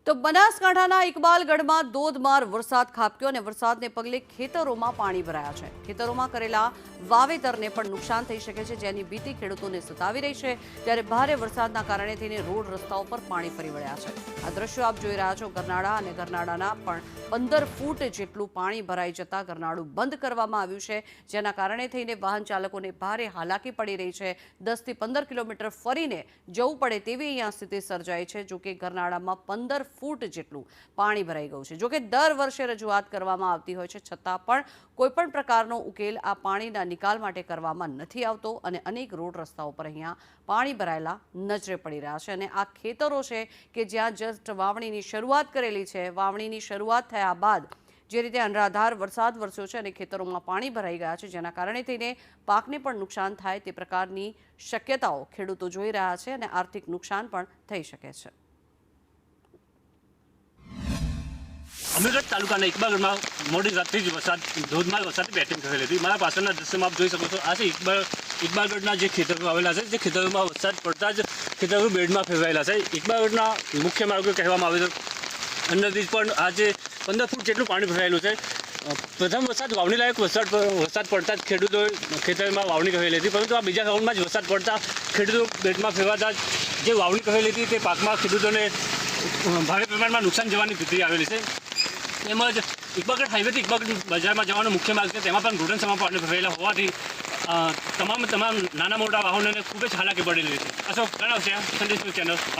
તો બનાસકાંઠાના ઇકબાલગઢમાં ધોધમાર વરસાદ ખાબક્યો અને વરસાદને પગલે ખેતરોમાં પાણી ભરાયા છે। ખેતરોમાં કરેલા વાવેતરને પણ નુકસાન થઈ શકે છે, જેની ભીતિ ખેડૂતોને સતાવી રહી છે। ત્યારે ભારે વરસાદના કારણે થઈને રોડ રસ્તાઓ પર પાણી ફરી વળ્યા છે। આ દ્રશ્યો આપ જોઈ રહ્યા છો ગરનાળા અને ગરનાળાના પણ 15 ફૂટ જેટલું પાણી ભરાઈ જતા ગરનાળું બંધ કરવામાં આવ્યું છે, જેના કારણે થઈને વાહન ચાલકોને ભારે હાલાકી પડી રહી છે। 10 થી 15 કિલોમીટર ફરીને જવું પડે તેવી અહીંયા સ્થિતિ સર્જાઈ છે। જો કે ગરનાળામાં 15 ફૂટ જેટલું પાણી ભરાઈ ગયું છે। જો કે દર વર્ષે રજૂઆત કરવામાં આવતી હોય છે, છતાં પણ કોઈપણ પ્રકારનો ઉકેલ આ પાણીના નિકાલ માટે કરવામાં નથી આવતો અને અનેક રોડ રસ્તાઓ પર અહીંયા પાણી ભરાયેલા નજરે પડી રહ્યા છે। અને આ ખેતરો છે કે જ્યાં જસ્ટ વાવણીની શરૂઆત કરેલી છે, વાવણીની શરૂઆત થયા બાદ જે રીતે અનરાધાર વરસાદ વરસ્યો છે અને ખેતરોમાં પાણી ભરાઈ ગયા છે, જેના કારણે થઈને પાકને પણ નુકસાન થાય તે પ્રકારની શક્યતાઓ ખેડૂતો જોઈ રહ્યા છે અને આર્થિક નુકસાન પણ થઈ શકે છે। અમીરગઢ તાલુકાના ઇકબાલગઢમાં મોડી રાતથી જ ધોધમાર વરસાદની બેટિંગ થયેલી હતી। મારા પાછળના દ્રશ્યમાં આપ જોઈ શકો છો, આ છે ઇકબાલગઢના જે ખેતરો આવેલા છે, જે ખેતરોમાં વરસાદ પડતા જ ખેતરો બેડમાં ફેરવાયેલા છે। ઇકબાલગઢના મુખ્ય માર્ગો કહેવામાં આવે છે, અંડરબ્રિજ પણ આજે 15 ફૂટ જેટલું પાણી ભરાયેલું છે। પ્રથમ વરસાદ વાવણી લાયક વરસાદ પડતા જ ખેડૂતોએ ખેતરમાં વાવણી કરેલી હતી, પરંતુ આ બીજા રાઉન્ડમાં જ વરસાદ પડતા ખેડૂતો બેડમાં ફેરવાતા જે વાવણી કરેલી હતી તે પાકમાં ખેડૂતોને ભારે પ્રમાણમાં નુકસાન જવાની સ્થિતિ આવેલી છે। તેમજ ઇકબાલગઢ હાઈવેથી ઇકબાલગઢ બજારમાં જવાનો મુખ્ય માર્ગ છે, તેમાં પણ ઘૂંટણસમાં પાણી ભરાયેલા હોવાથી તમામ નાના મોટા વાહનોને ખૂબ જ હાલાકી પડેલી છે। અશોક જણાવશે સંદેશ ન્યૂઝ ચેનલ।